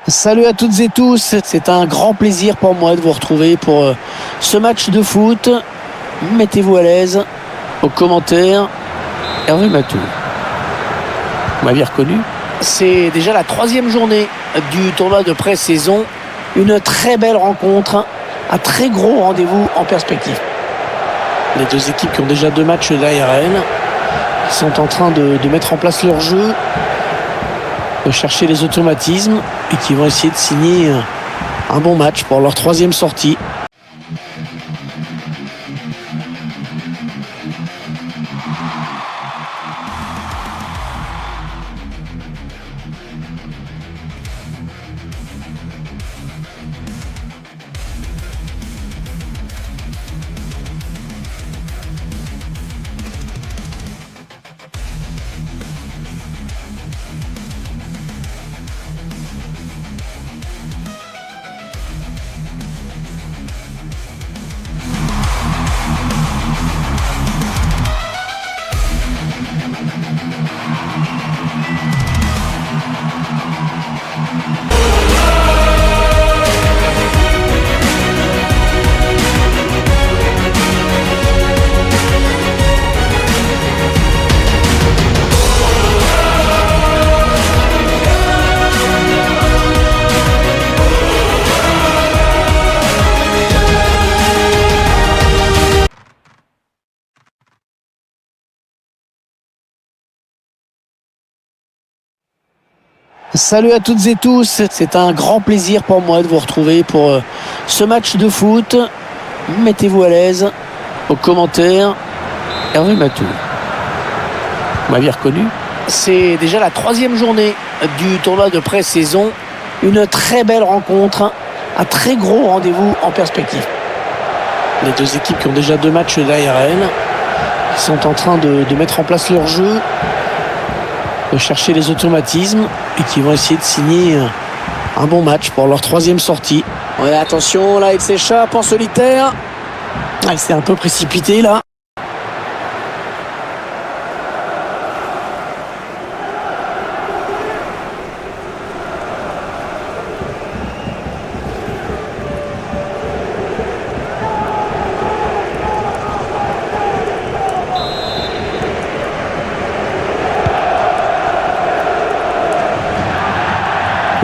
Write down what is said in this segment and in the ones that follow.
Salut à toutes et tous, c'est un grand plaisir pour moi de vous retrouver pour ce match de foot. Mettez-vous à l'aise, aux commentaires. Hervé Matou, vous m'aviez reconnu. C'est déjà la 3e journée du tournoi de pré-saison. Une très belle rencontre, un très gros rendez-vous en perspective. Les deux équipes qui ont déjà 2 matchs derrière elles sont en train de mettre en place leur jeu, de chercher les automatismes et qui vont essayer de signer un bon match pour leur 3e sortie. Salut à toutes et tous, c'est un grand plaisir pour moi de vous retrouver pour ce match de foot. Mettez-vous à l'aise, aux commentaires. Hervé Matou, vous m'aviez reconnu. C'est déjà la 3e journée du tournoi de pré-saison. Une très belle rencontre, un très gros rendez-vous en perspective. Les deux équipes qui ont déjà 2 matchs derrière elles sont en train de mettre en place leur jeu, de chercher les automatismes et qui vont essayer de signer un bon match pour leur 3e sortie. Ouais, attention, là il s'échappe en solitaire. Il s'est un peu précipité là.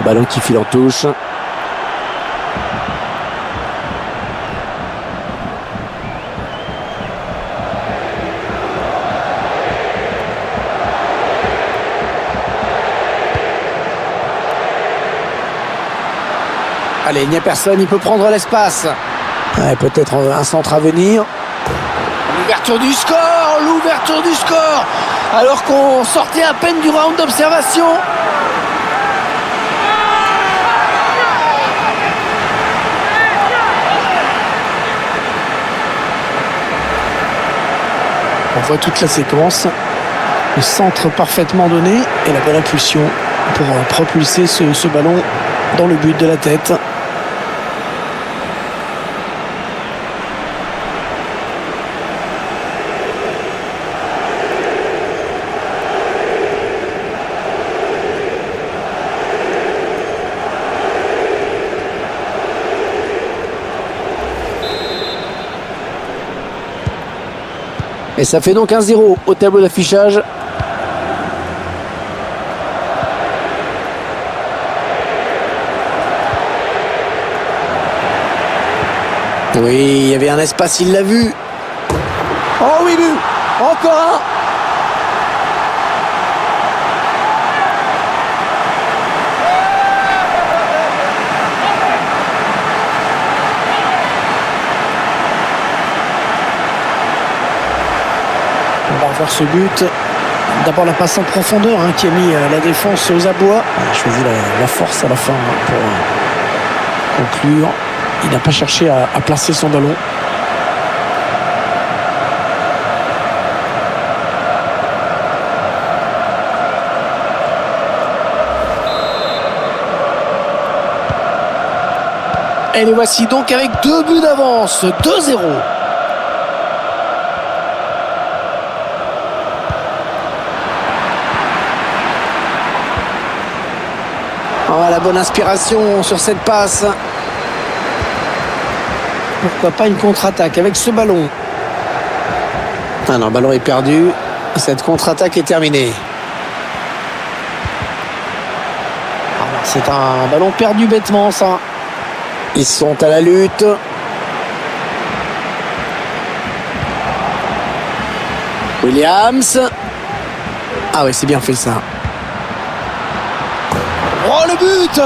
Ballon qui file en touche. Allez, il n'y a personne, il peut prendre l'espace. Ouais, peut-être un centre à venir. L'ouverture du score, alors qu'on sortait à peine du round d'observation. On voit toute la séquence, le centre parfaitement donné et la bonne impulsion pour propulser ce ballon dans le but de la tête. Et ça fait donc 1-0 au tableau d'affichage. Oui, il y avait un espace, il l'a vu. Oh oui, but. Encore un. On va revoir ce but. D'abord la passe en profondeur qui a mis la défense aux abois. Il a choisi la force à la fin pour conclure. Il n'a pas cherché à placer son ballon. Et les voici donc avec 2 buts d'avance, 2-0. Oh, la bonne inspiration sur cette passe. Pourquoi pas une contre-attaque avec ce ballon? Ah non, le ballon est perdu. Cette contre-attaque est terminée. C'est un ballon perdu bêtement, ça. Ils sont à la lutte. Williams. Ah ouais, c'est bien fait ça. Oh, le but!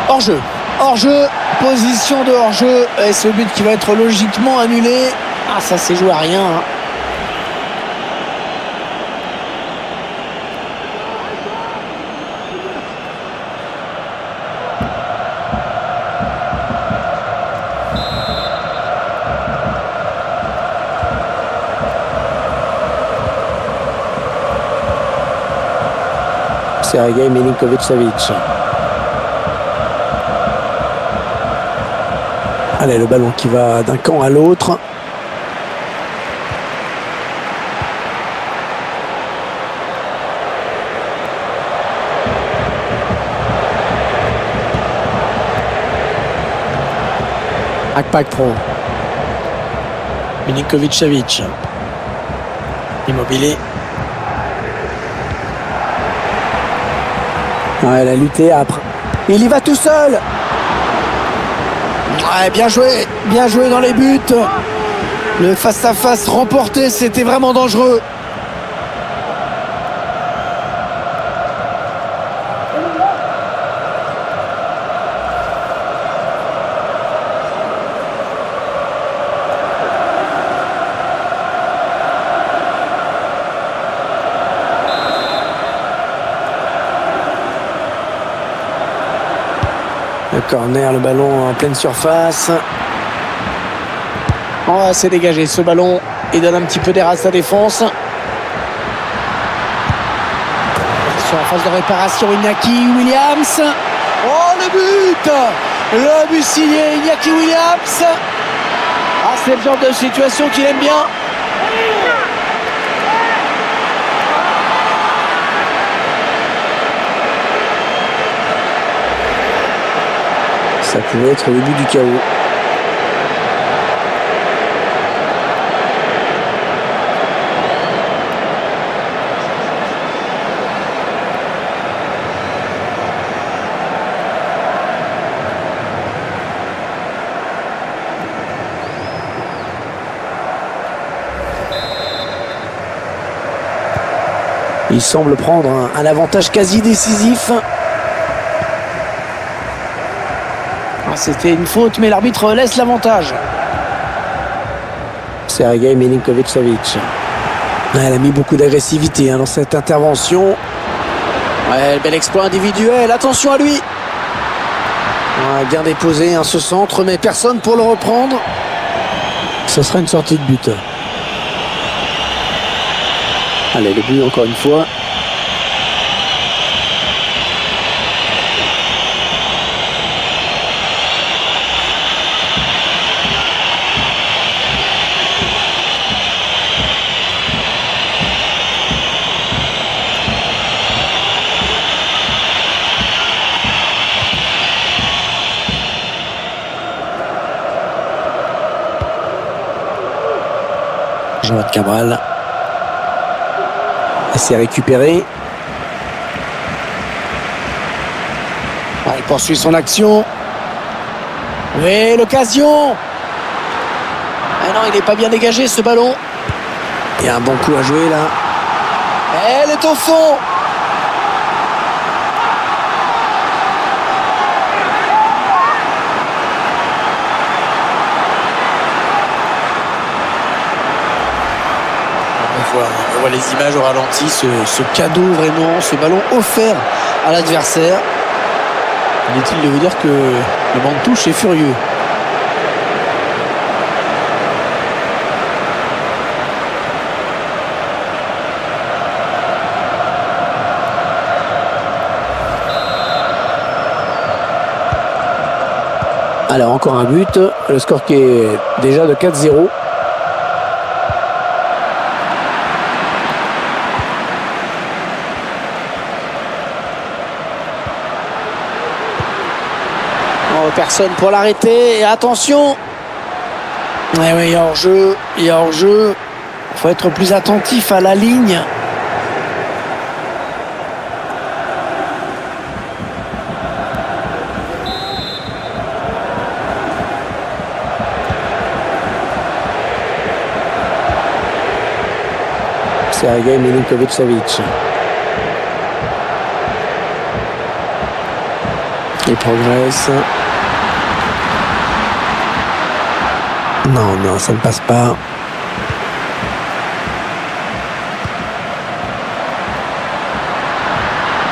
Hors-jeu. Hors-jeu. Position de hors-jeu. Et ce but qui va être logiquement annulé. Ah, ça s'est joué à rien, hein. Sergej Milinkovic-Savic. Allez, le ballon qui va d'un camp à l'autre. Akpak Pro. Milinkovic-Savic. Immobilier. Ouais, elle a lutté après. Il y va tout seul. Ouais, bien joué dans les buts. Le face-à-face remporté, c'était vraiment dangereux. Le corner, le ballon en pleine surface. Oh, c'est dégagé ce ballon. Il donne un petit peu d'air à sa défense. Sur la phase de réparation, Iñaki Williams. Oh, le but! Le but signé Iñaki Williams. Ah, c'est le genre de situation qu'il aime bien. Ça pouvait être le début du chaos. Il semble prendre un avantage quasi décisif. C'était une faute, mais l'arbitre laisse l'avantage. Sergej Milinkovic-Savic. Elle a mis beaucoup d'agressivité dans cette intervention. Ouais, bel exploit individuel. Attention à lui. Bien déposé, ce centre, mais personne pour le reprendre. Ce sera une sortie de but. Allez, le but encore une fois. Joan Cabral. C'est récupéré. Il poursuit son action. Oui, l'occasion. Ah non, il n'est pas bien dégagé ce ballon. Il y a un bon coup à jouer là. Elle est au fond. On voit les images au ralenti, ce cadeau vraiment, ce ballon offert à l'adversaire. Inutile de vous dire que le banc de touche est furieux. Alors encore un but, le score qui est déjà de 4-0. personne pour l'arrêter. Et attention. Eh oui, il y a hors-jeu. Il y a hors-jeu. Il faut être plus attentif à la ligne. Sergej Milinkovic-Savic. Il progresse. Non, non, ça ne passe pas.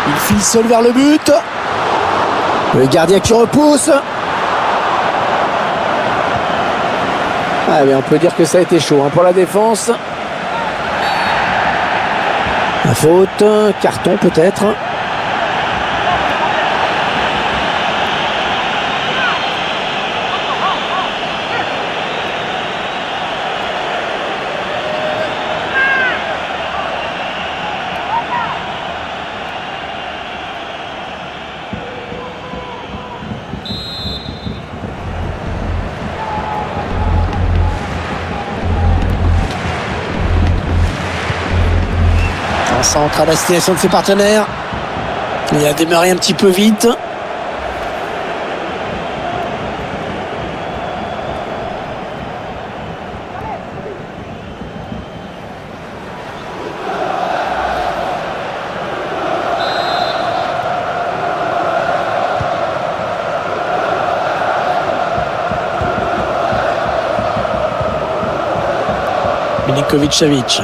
Il file seul vers le but. Le gardien qui repousse. Ah, mais on peut dire que ça a été chaud pour la défense. La faute, carton peut-être. Un centre à destination de ses partenaires. Il a démarré un petit peu vite. Milinkovic-Savic.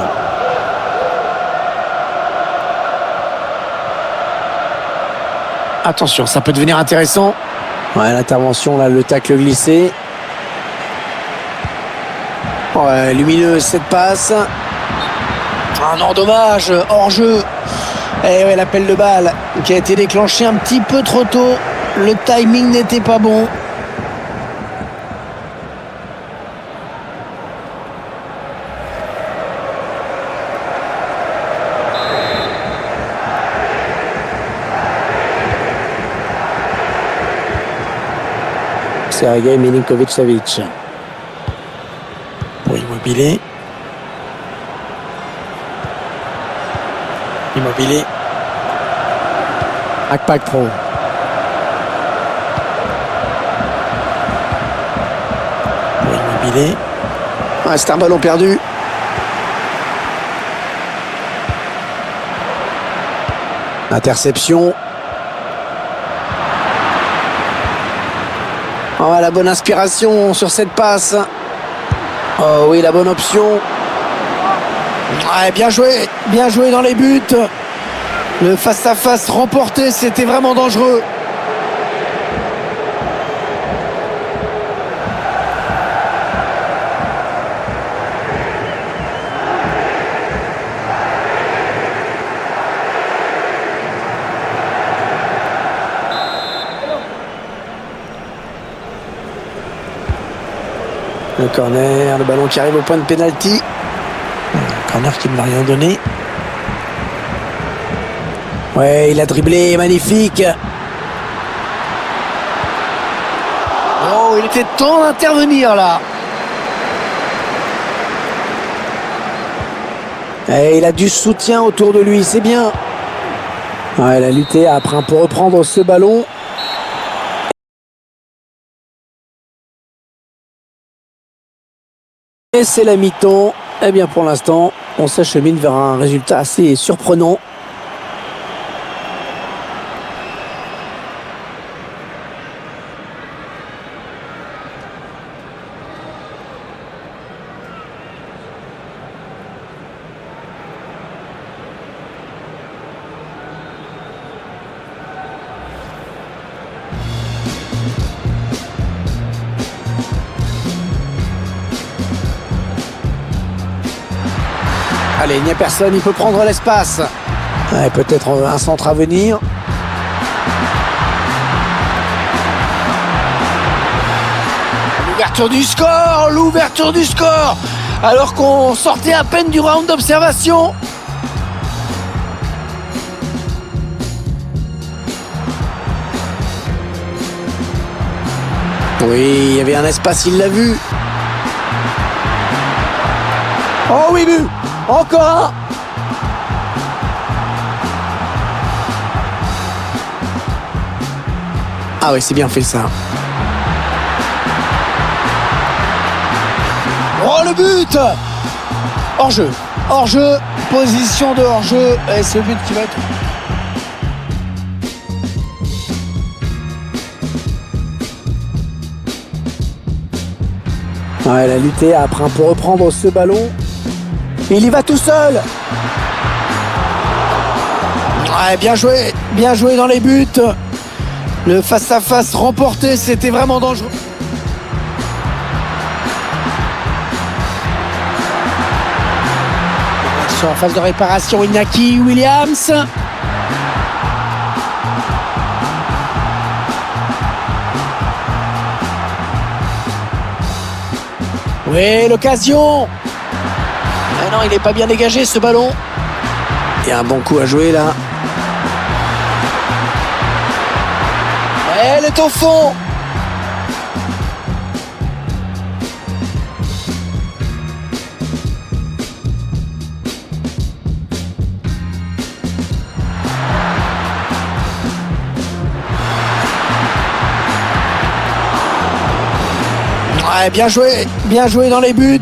Attention, ça peut devenir intéressant. Ouais, l'intervention, là, le tacle glissé. Ouais, lumineuse cette passe. Ah non, dommage, hors-jeu. Et ouais, l'appel de balle qui a été déclenché un petit peu trop tôt. Le timing n'était pas bon. Sergej Milinkovic-Savic. Pour Immobilier. Immobilier. Akpak Pro. Pour Immobilier. Ah, c'est un ballon perdu. Interception. Oh, la bonne inspiration sur cette passe. Oh oui, la bonne option. Ouais, bien joué dans les buts. Le face-à-face remporté, c'était vraiment dangereux. Le corner, le ballon qui arrive au point de pénalty. Le corner qui ne m'a rien donné. Ouais, il a dribblé, magnifique. Oh, il était temps d'intervenir là. Et il a du soutien autour de lui, c'est bien. Ouais, il a lutté après pour reprendre ce ballon. Et c'est la mi-temps. Eh bien, pour l'instant, on s'achemine vers un résultat assez surprenant. Allez, il n'y a personne, il peut prendre l'espace. Ouais, peut-être un centre à venir. L'ouverture du score, alors qu'on sortait à peine du round d'observation. Oui, il y avait un espace, il l'a vu. Oh oui, but. Encore un. Ah oui, c'est bien fait ça. Oh le but. Hors-jeu. Hors-jeu. Position de hors-jeu. Et ce but qui va être... Ouais, elle a lutté après pour reprendre ce ballon. Et il y va tout seul. Ouais, bien joué dans les buts. Le face-à-face remporté, c'était vraiment dangereux. En phase de réparation, Inaki Williams. Oui, l'occasion. Ah non, il n'est pas bien dégagé ce ballon. Il y a un bon coup à jouer là. Elle est au fond. Ouais, bien joué dans les buts.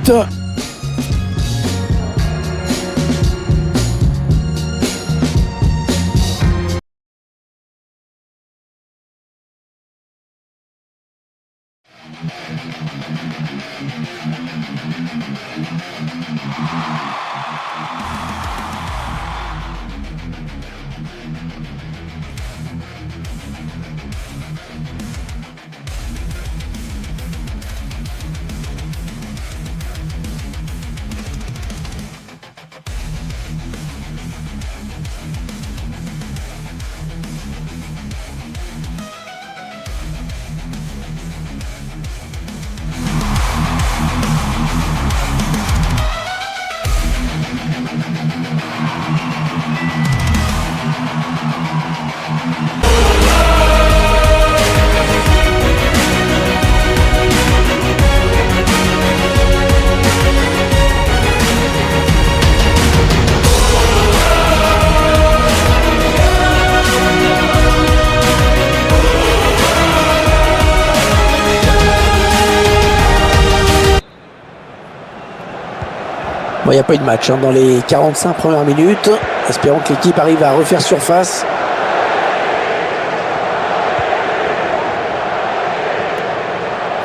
Bon, il n'y a pas eu de match dans les 45 premières minutes. Espérons que l'équipe arrive à refaire surface.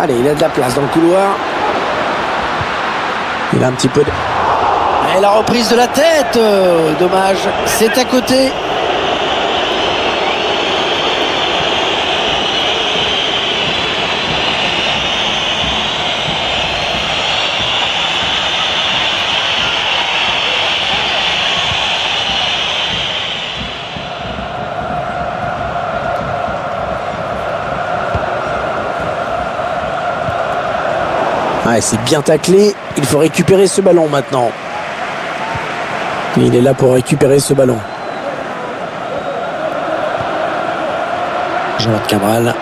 Allez, il a de la place dans le couloir. Il a un petit peu de... Et la reprise de la tête. Dommage, c'est à côté. Ouais, c'est bien taclé. Il faut récupérer ce ballon maintenant. Il est là pour récupérer ce ballon. Jean-Claude Cabral.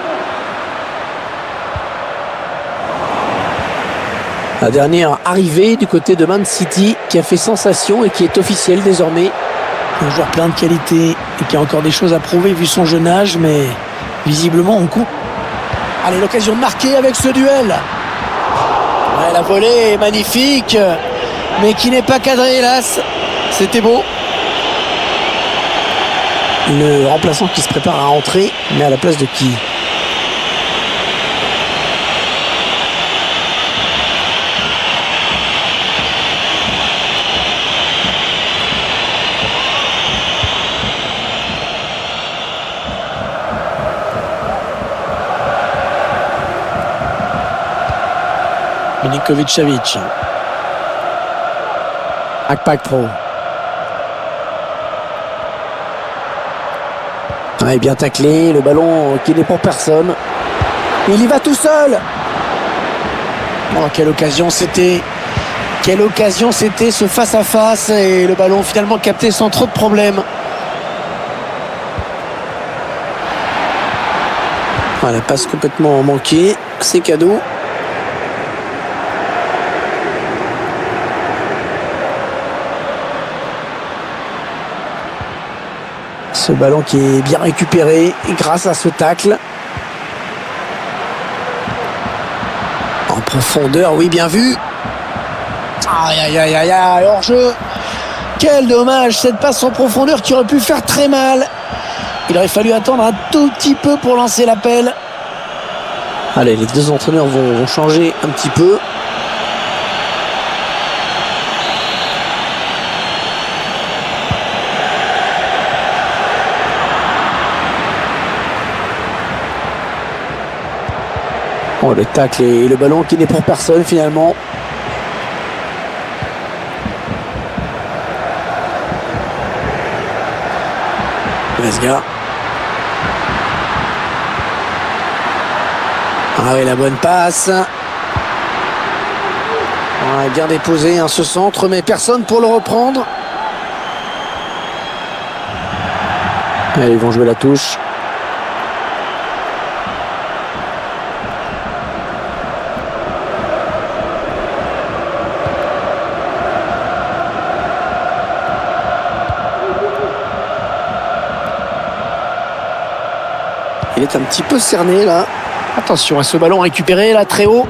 La dernière arrivée du côté de Man City qui a fait sensation et qui est officielle désormais. Un joueur plein de qualité et qui a encore des choses à prouver vu son jeune âge, mais visiblement on court. Allez, l'occasion de marquer avec ce duel. Ouais, la volée est magnifique, mais qui n'est pas cadrée, hélas. C'était beau. Le remplaçant qui se prépare à entrer, mais à la place de qui? Milinkovic-Savic. Akpak Pro. Ouais, bien taclé, le ballon qui n'est pour personne. Il y va tout seul. Oh, quelle occasion c'était. Quelle occasion c'était ce face-à-face et le ballon finalement capté sans trop de problèmes. Ah, la passe complètement manquée. C'est cadeau. Ce ballon qui est bien récupéré grâce à ce tacle. En profondeur, oui, bien vu. Aïe, aïe, aïe, aïe, aïe, hors-jeu. Quel dommage, cette passe en profondeur qui aurait pu faire très mal. Il aurait fallu attendre un tout petit peu pour lancer l'appel. Allez, les deux entraîneurs vont changer un petit peu. Oh, le tacle et le ballon qui n'est pour personne finalement. Vesga. Ah oui, la bonne passe. Ah, bien déposé, ce centre, mais personne pour le reprendre. Allez, ils vont jouer la touche. Il est un petit peu cerné là. Attention à ce ballon récupéré là très haut.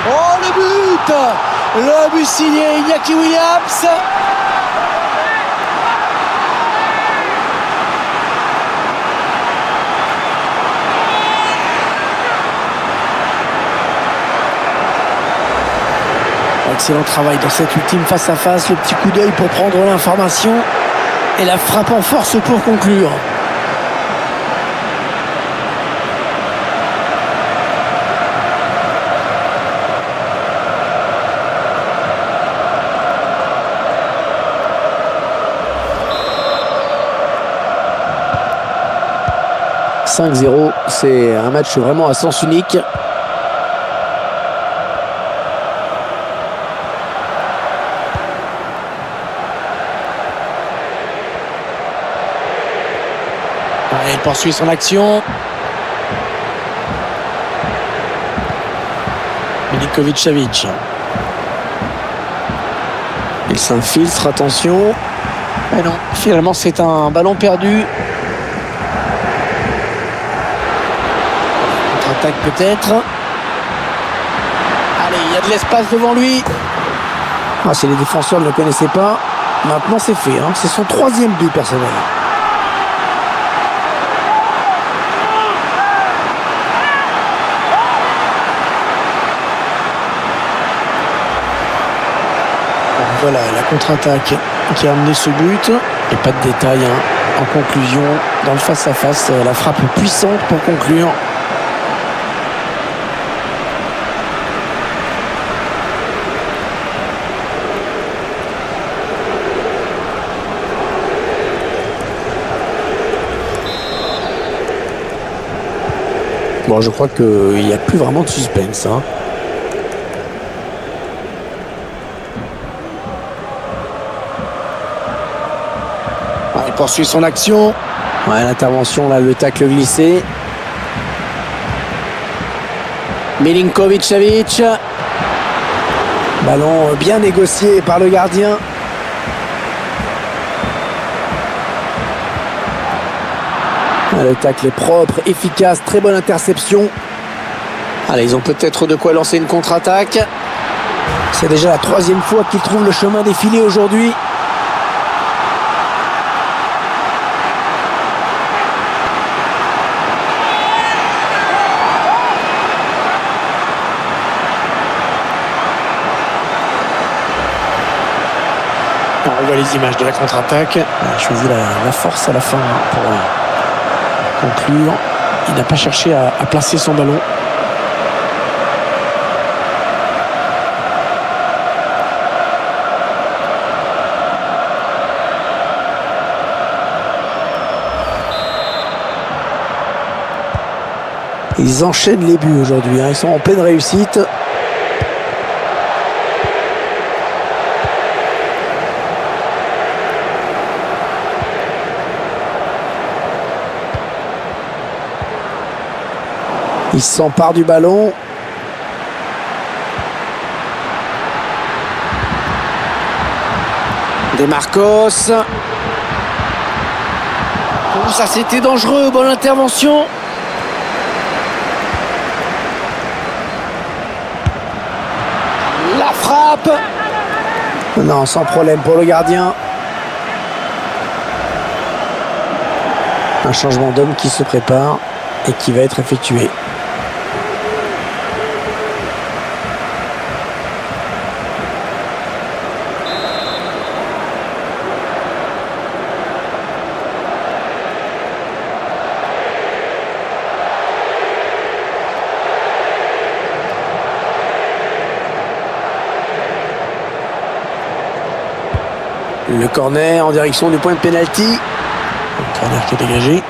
Oh, le but! Le but signé Iñaki Williams. Excellent travail dans cette ultime face-à-face. Le petit coup d'œil pour prendre l'information. Et la frappe en force pour conclure. « 5-0, c'est un match vraiment à sens unique. Il poursuit son action. Milinkovic-Savic. Il s'infiltre, attention. Mais non, finalement c'est un ballon perdu. Contre-attaque peut-être. Allez, il y a de l'espace devant lui. Ah, si les défenseurs ne le connaissaient pas, maintenant c'est fait. C'est son 3e but personnel. Voilà la contre-attaque qui a amené ce but. Et pas de détails en conclusion dans le face-à-face. La frappe puissante pour conclure. Bon, je crois qu'il n'y a plus vraiment de suspense. Il poursuit son action. Ouais, l'intervention, là, le tacle glissé. Milinkovic-Savic. Ballon bien négocié par le gardien. Le tacle est propre, efficace, très bonne interception. Allez, ils ont peut-être de quoi lancer une contre-attaque. C'est déjà la 3e fois qu'ils trouvent le chemin des filets aujourd'hui. On voit les images de la contre-attaque. Il a choisi la force à la fin pour conclure. Il n'a pas cherché à placer son ballon. Ils enchaînent les buts aujourd'hui. Ils sont en pleine réussite. Il s'empare du ballon. De Marcos. Oh, ça c'était dangereux, bonne intervention. La frappe. Non, sans problème pour le gardien. Un changement d'homme qui se prépare et qui va être effectué. Le corner en direction du point de pénalty. Le corner qui est dégagé.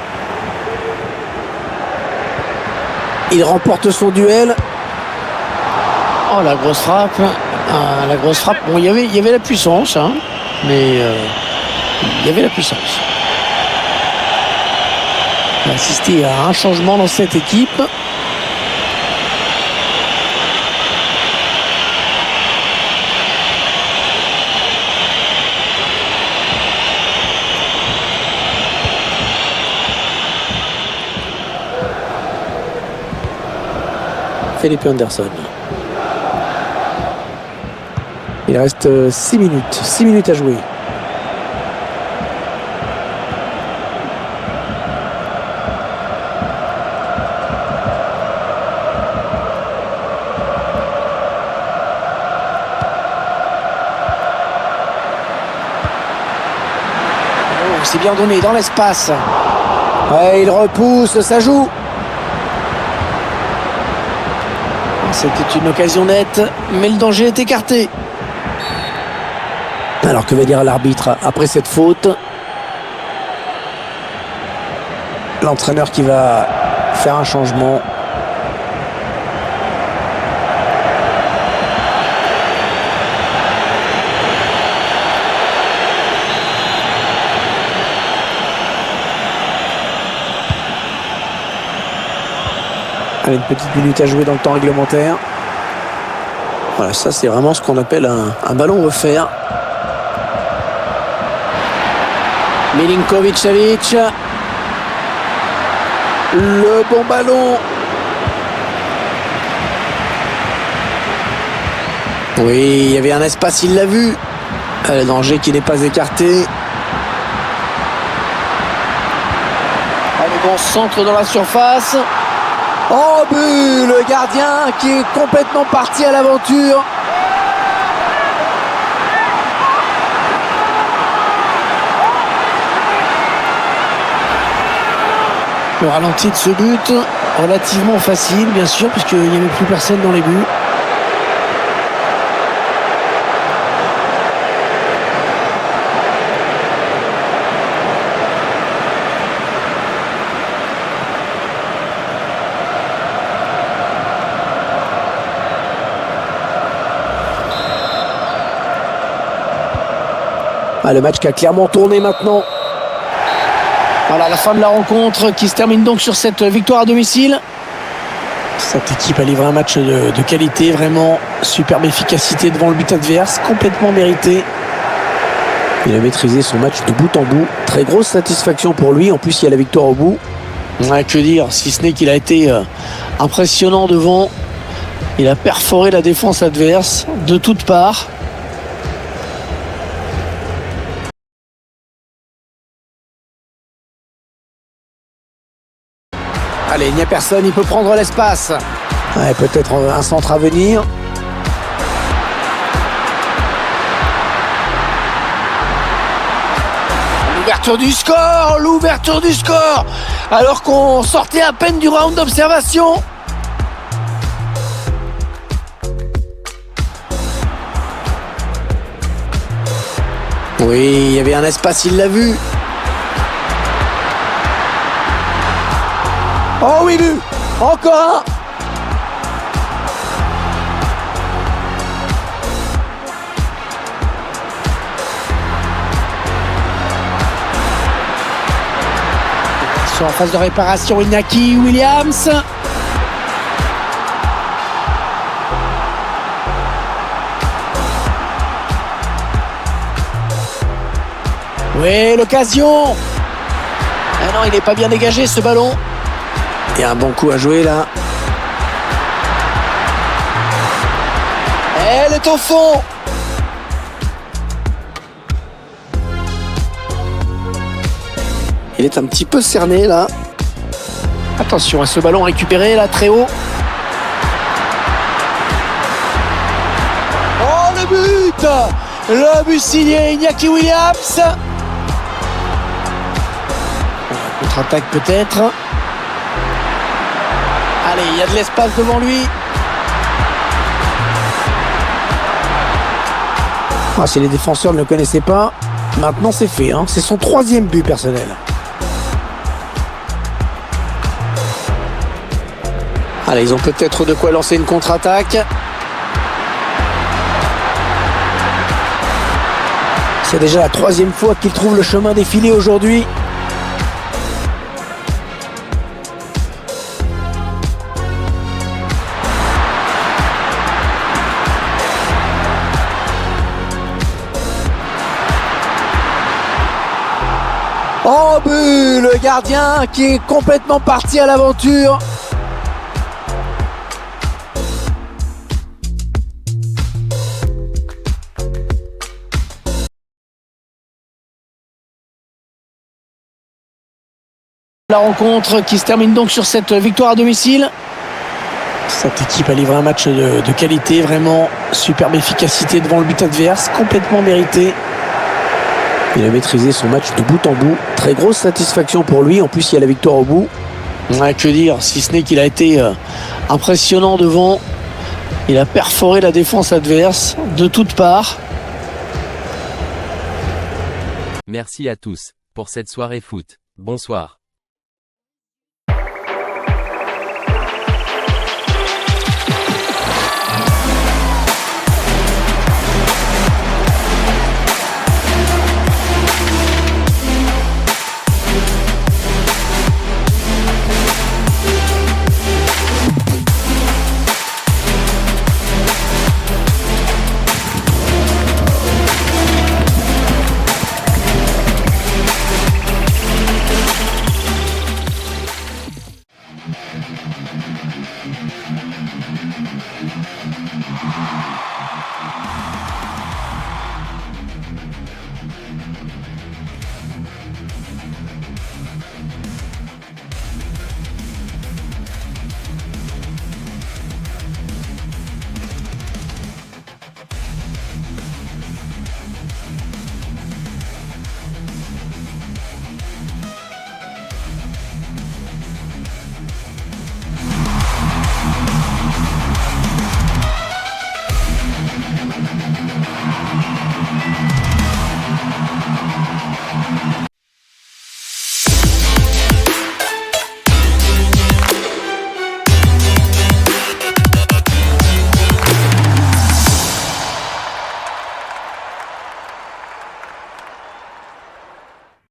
Il remporte son duel. Oh, la grosse frappe. La grosse frappe. Bon, il y avait la puissance, hein, mais il y avait la puissance. On a assisté à un changement dans cette équipe. Felipe Anderson. Il reste 6 minutes. 6 minutes à jouer. Oh, c'est bien donné dans l'espace. Ouais, il repousse, ça joue. C'était une occasion nette, mais le danger est écarté. Alors que va dire l'arbitre après cette faute? L'entraîneur qui va faire un changement. Allez, une petite minute à jouer dans le temps réglementaire. Voilà, ça c'est vraiment ce qu'on appelle un ballon offert. Milinkovic-Savic. Le bon ballon. Oui, il y avait un espace, il l'a vu. Le danger qui n'est pas écarté. Le bon centre dans la surface. Oh, but! Le gardien qui est complètement parti à l'aventure. Le ralenti de ce but, relativement facile, bien sûr, puisqu'il n'y avait plus personne dans les buts. Le match qui a clairement tourné maintenant. Voilà la fin de la rencontre qui se termine donc sur cette victoire à domicile. Cette équipe a livré un match de qualité, vraiment superbe efficacité devant le but adverse, complètement mérité. Il a maîtrisé son match de bout en bout. Très grosse satisfaction pour lui. En plus, il y a la victoire au bout. Que dire, si ce n'est qu'il a été impressionnant devant. Il a perforé la défense adverse de toutes parts. Allez, il n'y a personne, il peut prendre l'espace. Ouais, peut-être un centre à venir. L'ouverture du score, alors qu'on sortait à peine du round d'observation. Oui, il y avait un espace, il l'a vu. Oh oui, vu. Encore un. En phase de réparation, Iñaki Williams. Oui, l'occasion. Ah non, il n'est pas bien dégagé ce ballon. Il y a un bon coup à jouer là. Elle est au fond. Il est un petit peu cerné là. Attention à ce ballon récupéré là très haut. Oh le but! Le but signé Iñaki Williams. Contre-attaque peut-être. Allez, il y a de l'espace devant lui. Ah, si les défenseurs ne le connaissaient pas, maintenant c'est fait. Hein. C'est son 3e but personnel. Allez, ils ont peut-être de quoi lancer une contre-attaque. C'est déjà la 3e fois qu'ils trouvent le chemin des filets aujourd'hui. Oh but, le gardien qui est complètement parti à l'aventure. La rencontre qui se termine donc sur cette victoire à domicile. Cette équipe a livré un match de qualité, vraiment superbe efficacité devant le but adverse, complètement mérité. Il a maîtrisé son match de bout en bout. Très grosse satisfaction pour lui. En plus, il y a la victoire au bout. Que dire, si ce n'est qu'il a été impressionnant devant. Il a perforé la défense adverse de toutes parts. Merci à tous pour cette soirée foot. Bonsoir.